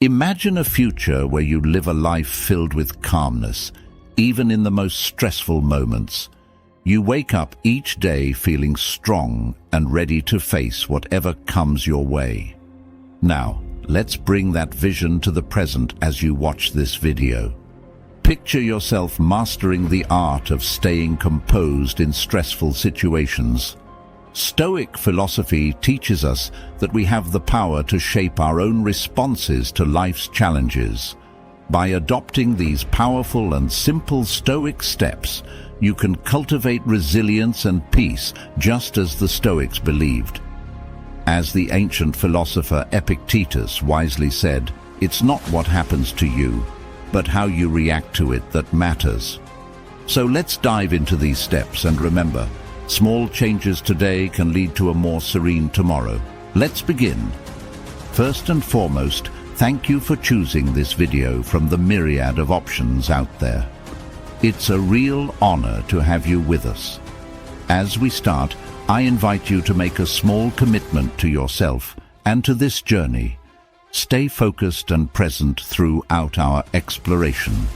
Imagine a future where you live a life filled with calmness, even in the most stressful moments. You wake up each day feeling strong and ready to face whatever comes your way. Now, let's bring that vision to the present as you watch this video. Picture yourself mastering the art of staying composed in stressful situations. Stoic philosophy teaches us that we have the power to shape our own responses to life's challenges. By adopting these powerful and simple Stoic steps, you can cultivate resilience and peace just as the Stoics believed. As the ancient philosopher Epictetus wisely said, "It's not what happens to you, but how you react to it that matters." So let's dive into these steps and remember, small changes today can lead to a more serene tomorrow. Let's begin. First and foremost, thank you for choosing this video from the myriad of options out there. It's a real honor to have you with us. As we start, I invite you to make a small commitment to yourself and to this journey. Stay focused and present throughout our exploration.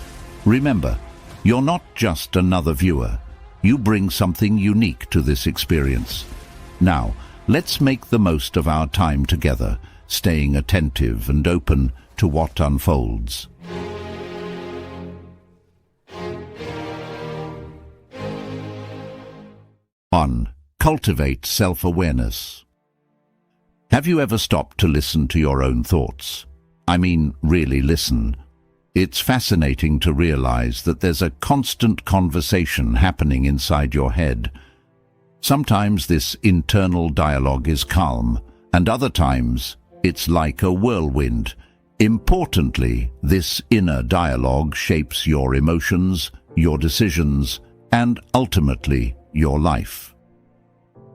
Remember, you're not just another viewer. You bring something unique to this experience. Now, let's make the most of our time together, staying attentive and open to what unfolds. One, cultivate self-awareness. Have you ever stopped to listen to your own thoughts? I mean, really listen. It's fascinating to realize that there's a constant conversation happening inside your head. Sometimes this internal dialogue is calm, and other times it's like a whirlwind. Importantly, this inner dialogue shapes your emotions, your decisions, and ultimately your life.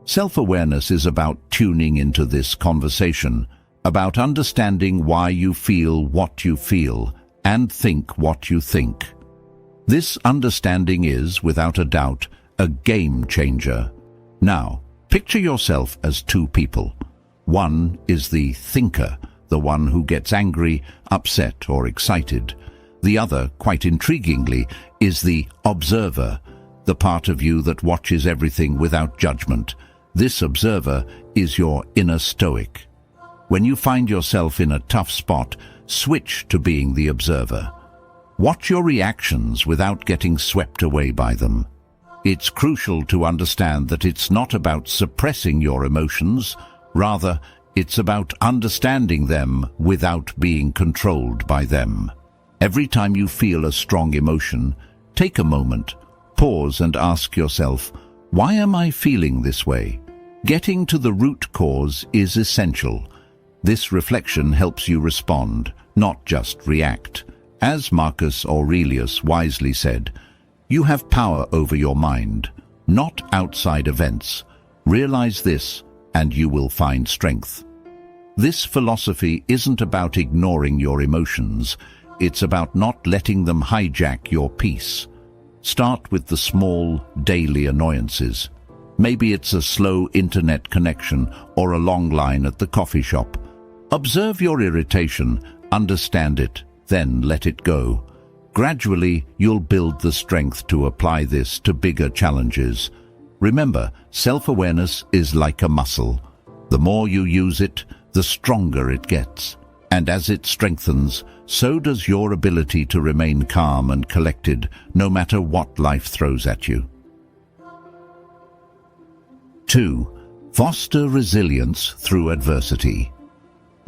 Self-awareness is about tuning into this conversation, about understanding why you feel what you feel, and think what you think. This understanding is, without a doubt, a game changer. Now, picture yourself as two people. One is the thinker, the one who gets angry, upset, or excited. The other, quite intriguingly, is the observer, the part of you that watches everything without judgment. This observer is your inner Stoic. When you find yourself in a tough spot, switch to being the observer. Watch your reactions without getting swept away by them. It's crucial to understand that it's not about suppressing your emotions, rather, it's about understanding them without being controlled by them. Every time you feel a strong emotion, take a moment, pause and ask yourself, why am I feeling this way? Getting to the root cause is essential. This reflection helps you respond, not just react. As Marcus Aurelius wisely said, you have power over your mind, not outside events. Realize this, and you will find strength. This philosophy isn't about ignoring your emotions. It's about not letting them hijack your peace. Start with the small, daily annoyances. Maybe it's a slow internet connection or a long line at the coffee shop. Observe your irritation, understand it, then let it go. Gradually, you'll build the strength to apply this to bigger challenges. Remember, self-awareness is like a muscle. The more you use it, the stronger it gets. And as it strengthens, so does your ability to remain calm and collected, no matter what life throws at you. 2. Foster resilience through adversity.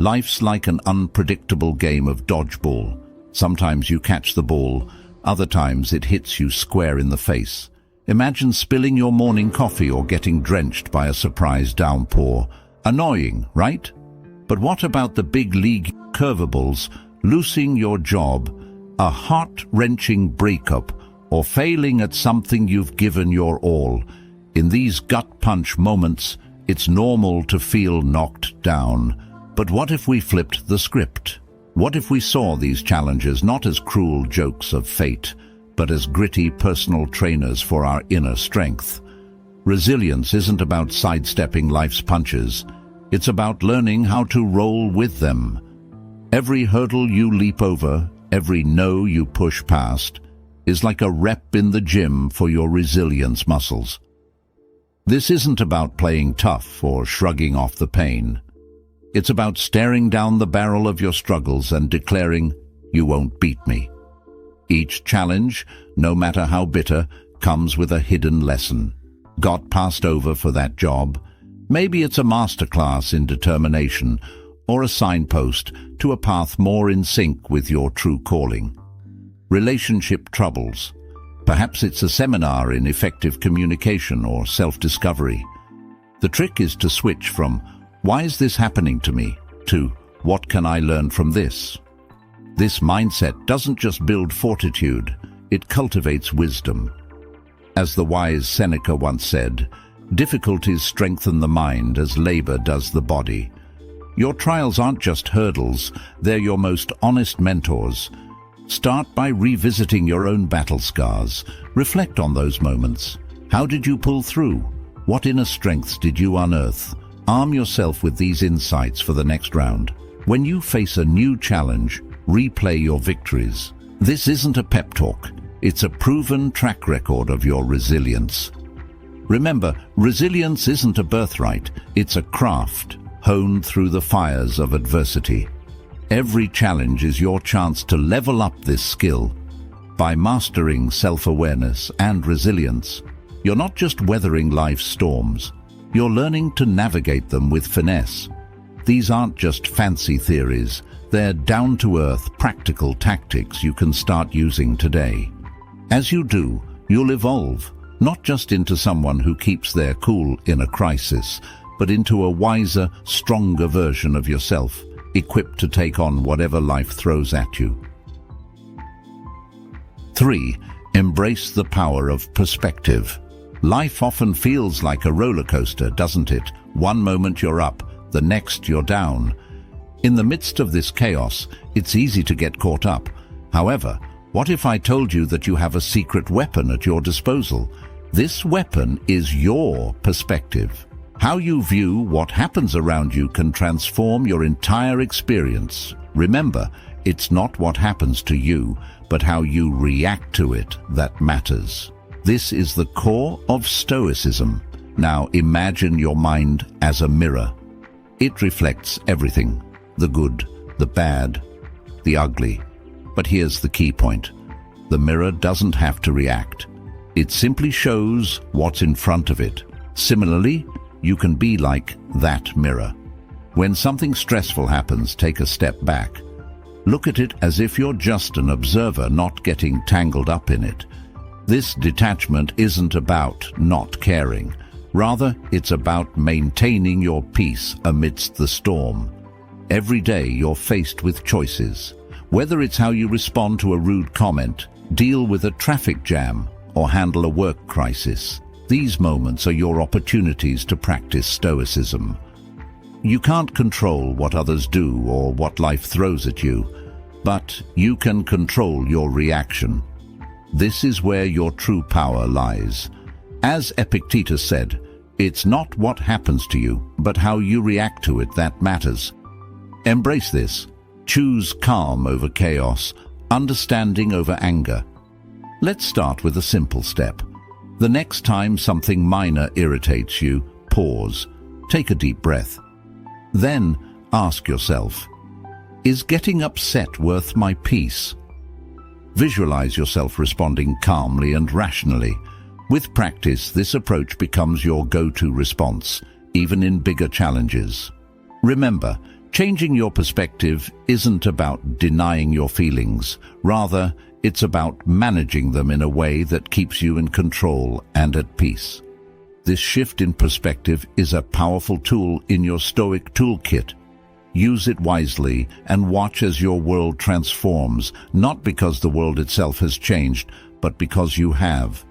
Life's like an unpredictable game of dodgeball. Sometimes you catch the ball, other times it hits you square in the face. Imagine spilling your morning coffee or getting drenched by a surprise downpour. Annoying, right? But what about the big league curveballs, losing your job, a heart-wrenching breakup, or failing at something you've given your all? In these gut-punch moments, it's normal to feel knocked down. But what if we flipped the script? What if we saw these challenges not as cruel jokes of fate, but as gritty personal trainers for our inner strength? Resilience isn't about sidestepping life's punches. It's about learning how to roll with them. Every hurdle you leap over, every no you push past, is like a rep in the gym for your resilience muscles. This isn't about playing tough or shrugging off the pain. It's about staring down the barrel of your struggles and declaring, "You won't beat me." Each challenge, no matter how bitter, comes with a hidden lesson. Got passed over for that job? Maybe it's a masterclass in determination or a signpost to a path more in sync with your true calling. Relationship troubles. Perhaps it's a seminar in effective communication or self-discovery. The trick is to switch from, "Why is this happening to me?" to, "What can I learn from this?" This mindset doesn't just build fortitude, it cultivates wisdom. As the wise Seneca once said, "Difficulties strengthen the mind as labor does the body." Your trials aren't just hurdles, they're your most honest mentors. Start by revisiting your own battle scars. Reflect on those moments. How did you pull through? What inner strengths did you unearth? Arm yourself with these insights for the next round. When you face a new challenge, replay your victories. This isn't a pep talk. It's a proven track record of your resilience. Remember, resilience isn't a birthright. It's a craft, honed through the fires of adversity. Every challenge is your chance to level up this skill. By mastering self-awareness and resilience, you're not just weathering life's storms, you're learning to navigate them with finesse. These aren't just fancy theories, they're down-to-earth, practical tactics you can start using today. As you do, you'll evolve, not just into someone who keeps their cool in a crisis, but into a wiser, stronger version of yourself, equipped to take on whatever life throws at you. 3. Embrace the power of perspective. Life often feels like a roller coaster, doesn't it? One moment you're up, the next you're down. In the midst of this chaos, it's easy to get caught up. However, what if I told you that you have a secret weapon at your disposal? This weapon is your perspective. How you view what happens around you can transform your entire experience. Remember, it's not what happens to you, but how you react to it that matters. This is the core of Stoicism. Now imagine your mind as a mirror. It reflects everything, the good, the bad, the ugly. But here's the key point. The mirror doesn't have to react. It simply shows what's in front of it. Similarly, you can be like that mirror. When something stressful happens, take a step back. Look at it as if you're just an observer, not getting tangled up in it. This detachment isn't about not caring. Rather, it's about maintaining your peace amidst the storm. Every day you're faced with choices. Whether it's how you respond to a rude comment, deal with a traffic jam, or handle a work crisis, these moments are your opportunities to practice Stoicism. You can't control what others do or what life throws at you, but you can control your reaction. This is where your true power lies. As Epictetus said, it's not what happens to you, but how you react to it that matters. Embrace this. Choose calm over chaos, understanding over anger. Let's start with a simple step. The next time something minor irritates you, pause. Take a deep breath. Then ask yourself, is getting upset worth my peace? Visualize yourself responding calmly and rationally. With practice, this approach becomes your go-to response, even in bigger challenges. Remember, changing your perspective isn't about denying your feelings. Rather, it's about managing them in a way that keeps you in control and at peace. This shift in perspective is a powerful tool in your Stoic toolkit. Use it wisely and watch as your world transforms, not because the world itself has changed, but because you have.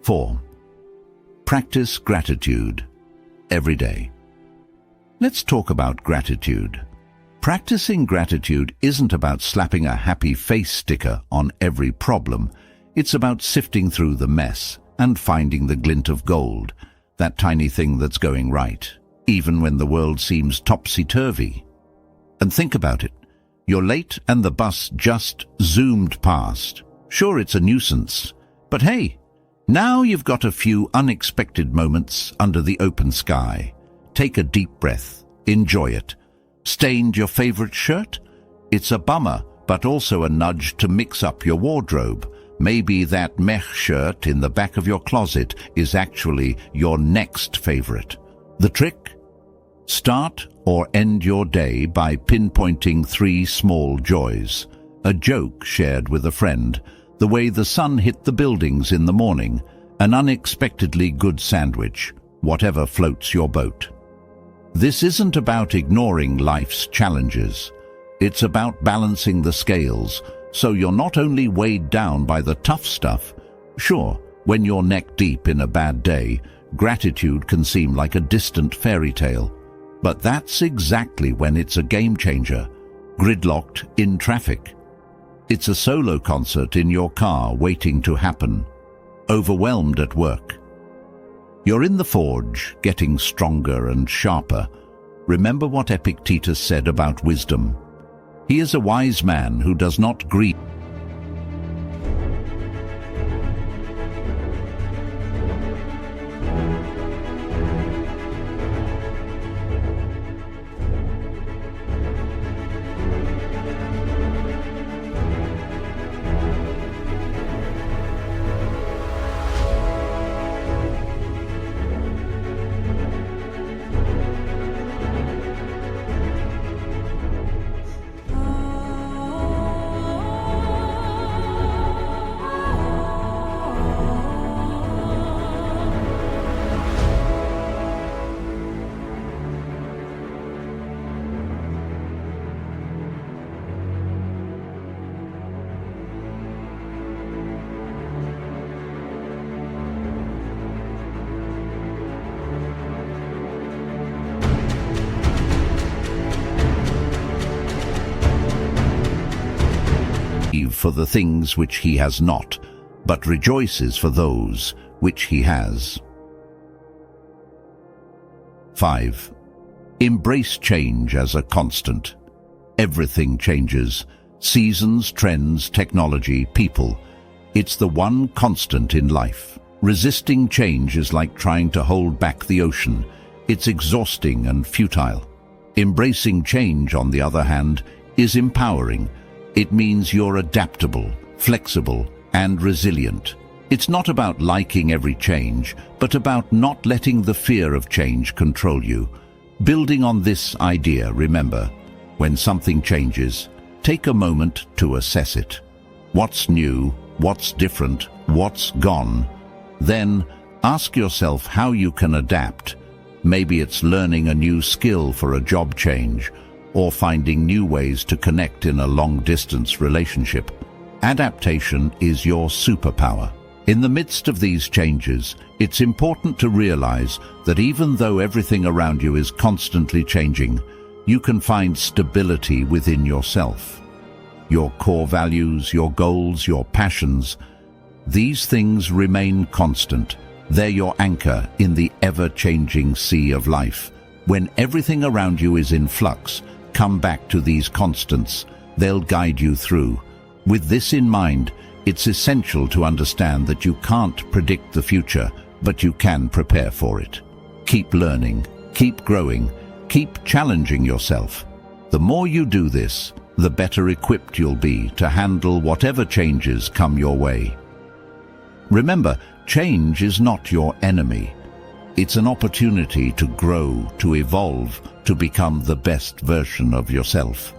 4. Practice gratitude every day. Let's talk about gratitude. Practicing gratitude isn't about slapping a happy face sticker on every problem. It's about sifting through the mess and finding the glint of gold, that tiny thing that's going right, even when the world seems topsy-turvy. And think about it. You're late and the bus just zoomed past. Sure, it's a nuisance, but hey, now you've got a few unexpected moments under the open sky. Take a deep breath. Enjoy it. Stained your favorite shirt? It's a bummer, but also a nudge to mix up your wardrobe. Maybe that mech shirt in the back of your closet is actually your next favorite. The trick? Start or end your day by pinpointing 3 small joys. A joke shared with a friend, the way the sun hit the buildings in the morning, an unexpectedly good sandwich, whatever floats your boat. This isn't about ignoring life's challenges. It's about balancing the scales, so you're not only weighed down by the tough stuff. Sure, when you're neck deep in a bad day, gratitude can seem like a distant fairy tale. But that's exactly when it's a game changer. Gridlocked in traffic. It's a solo concert in your car waiting to happen. Overwhelmed at work. You're in the forge, getting stronger and sharper. Remember what Epictetus said about wisdom. He is a wise man who does not grieve. For the things which he has not, but rejoices for those which he has. 5. Embrace change as a constant. Everything changes. Seasons, trends, technology, people. It's the one constant in life. Resisting change is like trying to hold back the ocean. It's exhausting and futile. Embracing change, on the other hand, is empowering. It means you're adaptable, flexible, and resilient. It's not about liking every change, but about not letting the fear of change control you. Building on this idea, remember, when something changes, take a moment to assess it. What's new? What's different? What's gone? Then ask yourself how you can adapt. Maybe it's learning a new skill for a job change, or finding new ways to connect in a long-distance relationship. Adaptation is your superpower. In the midst of these changes, it's important to realize that even though everything around you is constantly changing, you can find stability within yourself. Your core values, your goals, your passions, these things remain constant. They're your anchor in the ever-changing sea of life. When everything around you is in flux, come back to these constants. They'll guide you through. With this in mind, it's essential to understand that you can't predict the future, but you can prepare for it. Keep learning, keep growing, keep challenging yourself. The more you do this, the better equipped you'll be to handle whatever changes come your way. Remember, change is not your enemy. It's an opportunity to grow, to evolve, to become the best version of yourself.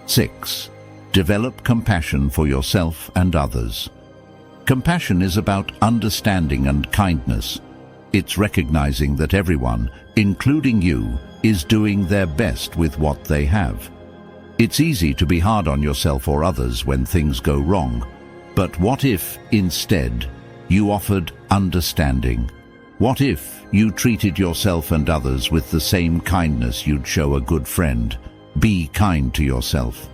6. Develop compassion for yourself and others. Compassion is about understanding and kindness. It's recognizing that everyone, including you, is doing their best with what they have. It's easy to be hard on yourself or others when things go wrong. But what if, instead, you offered understanding? What if you treated yourself and others with the same kindness you'd show a good friend? Be kind to yourself.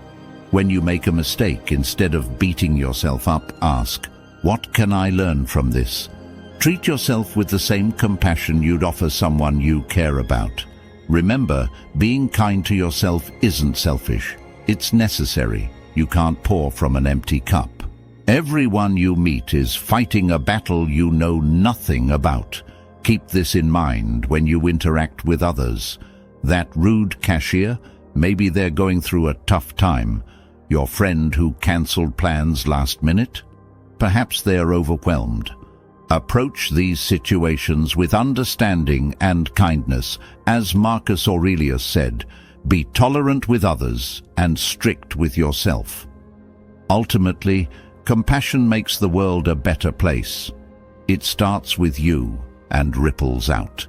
When you make a mistake, instead of beating yourself up, ask, what can I learn from this? Treat yourself with the same compassion you'd offer someone you care about. Remember, being kind to yourself isn't selfish. It's necessary. You can't pour from an empty cup. Everyone you meet is fighting a battle you know nothing about. Keep this in mind when you interact with others. That rude cashier, maybe they're going through a tough time. Your friend who cancelled plans last minute? Perhaps they're overwhelmed. Approach these situations with understanding and kindness. As Marcus Aurelius said, be tolerant with others and strict with yourself. Ultimately, compassion makes the world a better place. It starts with you and ripples out.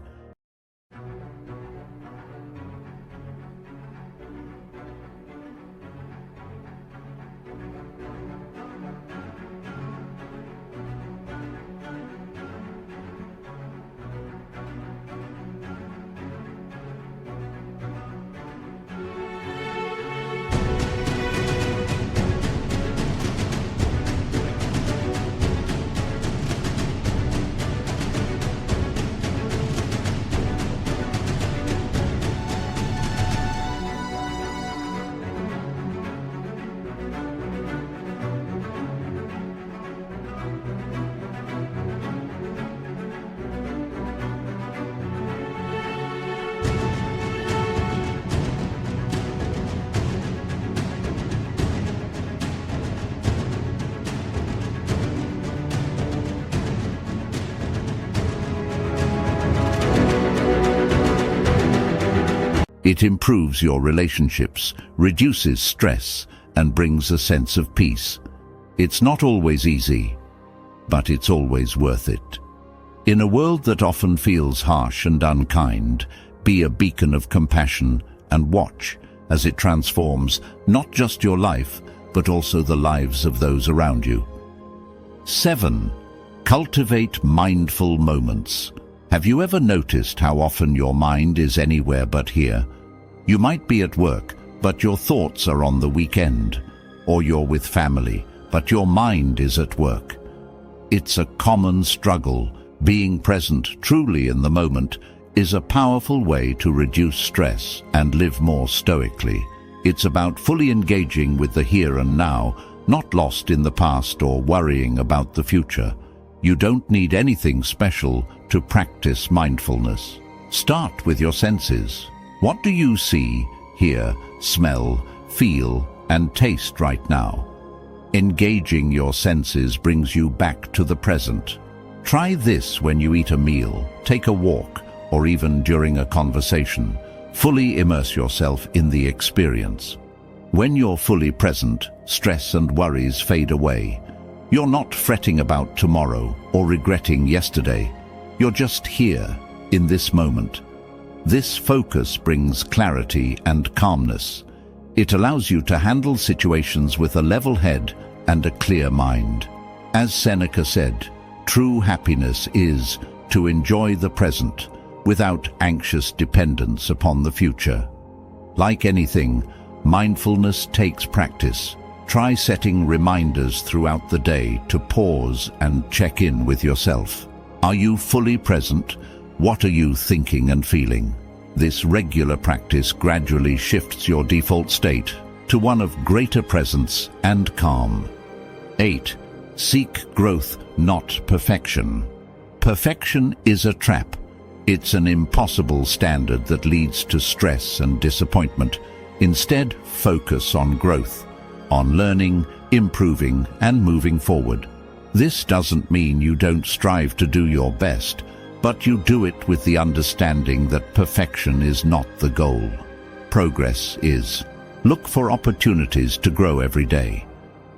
It improves your relationships, reduces stress, and brings a sense of peace. It's not always easy, but it's always worth it. In a world that often feels harsh and unkind, be a beacon of compassion and watch as it transforms not just your life, but also the lives of those around you. 7. Cultivate mindful moments. Have you ever noticed how often your mind is anywhere but here? You might be at work, but your thoughts are on the weekend. Or you're with family, but your mind is at work. It's a common struggle. Being present truly in the moment is a powerful way to reduce stress and live more stoically. It's about fully engaging with the here and now, not lost in the past or worrying about the future. You don't need anything special to practice mindfulness. Start with your senses. What do you see, hear, smell, feel, and taste right now? Engaging your senses brings you back to the present. Try this when you eat a meal, take a walk, or even during a conversation. Fully immerse yourself in the experience. When you're fully present, stress and worries fade away. You're not fretting about tomorrow or regretting yesterday. You're just here, in this moment. This focus brings clarity and calmness. It allows you to handle situations with a level head and a clear mind. As Seneca said, true happiness is to enjoy the present without anxious dependence upon the future. Like anything, mindfulness takes practice. Try setting reminders throughout the day to pause and check in with yourself. Are you fully present? What are you thinking and feeling? This regular practice gradually shifts your default state to one of greater presence and calm. 8. Seek growth, not perfection. Perfection is a trap. It's an impossible standard that leads to stress and disappointment. Instead, focus on growth, on learning, improving, and moving forward. This doesn't mean you don't strive to do your best, but you do it with the understanding that perfection is not the goal. Progress is. Look for opportunities to grow every day.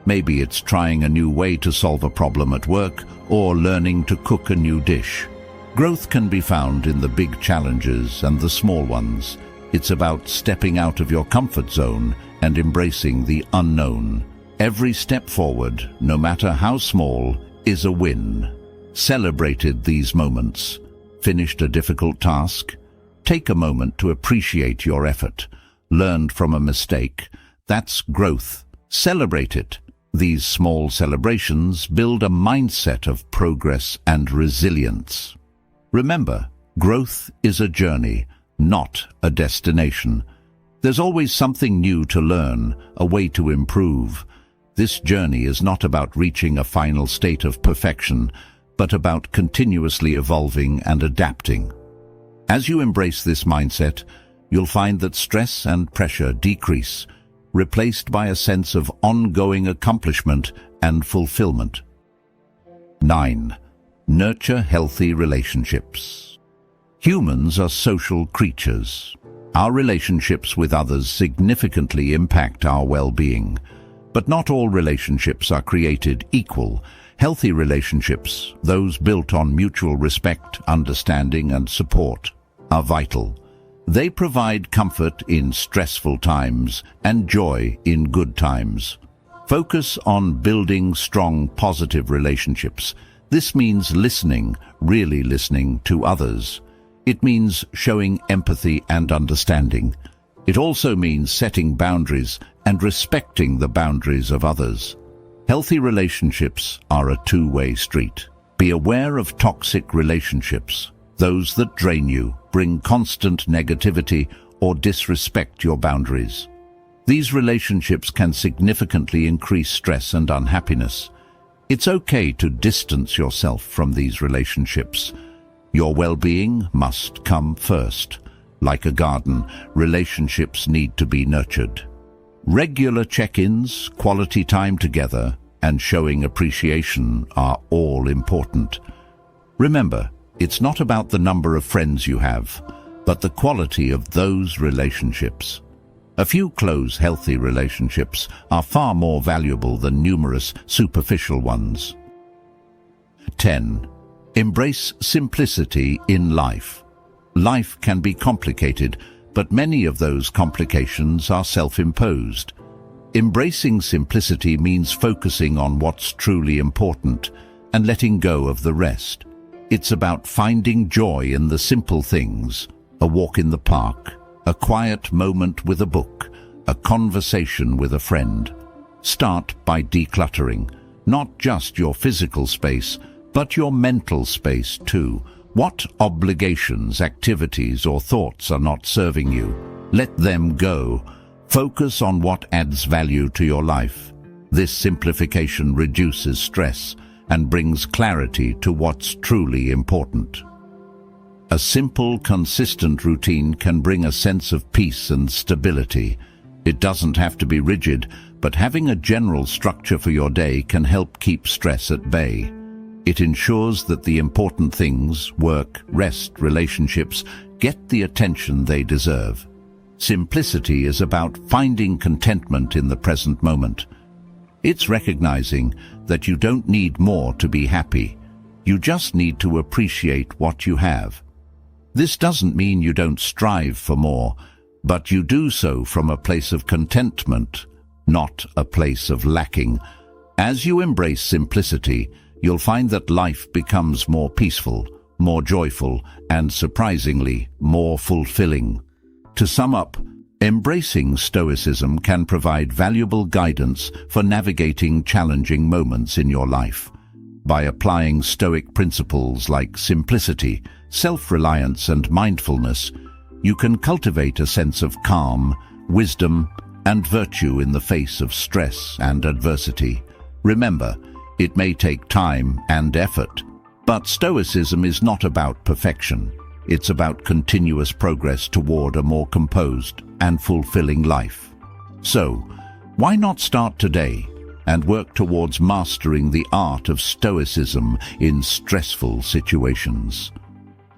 Maybe it's trying a new way to solve a problem at work or learning to cook a new dish. Growth can be found in the big challenges and the small ones. It's about stepping out of your comfort zone and embracing the unknown. Every step forward, no matter how small, is a win. Celebrated these moments. Finished a difficult task? Take a moment to appreciate your effort. Learned from a mistake. That's growth. Celebrate it. These small celebrations build a mindset of progress and resilience. Remember, growth is a journey, not a destination. There's always something new to learn, a way to improve. This journey is not about reaching a final state of perfection, but about continuously evolving and adapting. As you embrace this mindset, you'll find that stress and pressure decrease, replaced by a sense of ongoing accomplishment and fulfillment. 9. Nurture healthy relationships. Humans are social creatures. Our relationships with others significantly impact our well-being. But not all relationships are created equal. Healthy relationships, those built on mutual respect, understanding, and support, are vital. They provide comfort in stressful times and joy in good times. Focus on building strong, positive relationships. This means listening, really listening to others. It means showing empathy and understanding. It also means setting boundaries and respecting the boundaries of others. Healthy relationships are a two-way street. Be aware of toxic relationships, those that drain you, bring constant negativity, or disrespect your boundaries. These relationships can significantly increase stress and unhappiness. It's okay to distance yourself from these relationships. Your well-being must come first. Like a garden, relationships need to be nurtured. Regular check-ins, quality time together, and showing appreciation are all important. Remember, it's not about the number of friends you have, but the quality of those relationships. A few close, healthy relationships are far more valuable than numerous superficial ones. 10. Embrace simplicity in life. Life can be complicated, but many of those complications are self-imposed. Embracing simplicity means focusing on what's truly important and letting go of the rest. It's about finding joy in the simple things: a walk in the park, a quiet moment with a book, a conversation with a friend. Start by decluttering, not just your physical space, but your mental space too. What obligations, activities, or thoughts are not serving you? Let them go. Focus on what adds value to your life. This simplification reduces stress and brings clarity to what's truly important. A simple, consistent routine can bring a sense of peace and stability. It doesn't have to be rigid, but having a general structure for your day can help keep stress at bay. It ensures that the important things, work, rest, relationships, get the attention they deserve. Simplicity is about finding contentment in the present moment. It's recognizing that you don't need more to be happy. You just need to appreciate what you have. This doesn't mean you don't strive for more, but you do so from a place of contentment, not a place of lacking. As you embrace simplicity, you'll find that life becomes more peaceful, more joyful, and surprisingly, more fulfilling. To sum up, embracing Stoicism can provide valuable guidance for navigating challenging moments in your life. By applying Stoic principles like simplicity, self-reliance, and mindfulness, you can cultivate a sense of calm, wisdom, and virtue in the face of stress and adversity. Remember, it may take time and effort, but Stoicism is not about perfection. It's about continuous progress toward a more composed and fulfilling life. So, why not start today and work towards mastering the art of Stoicism in stressful situations?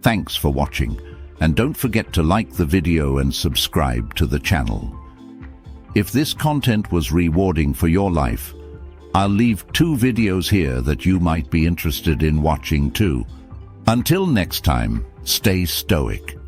Thanks for watching, and don't forget to like the video and subscribe to the channel. If this content was rewarding for your life, I'll leave 2 videos here that you might be interested in watching too. Until next time, stay stoic.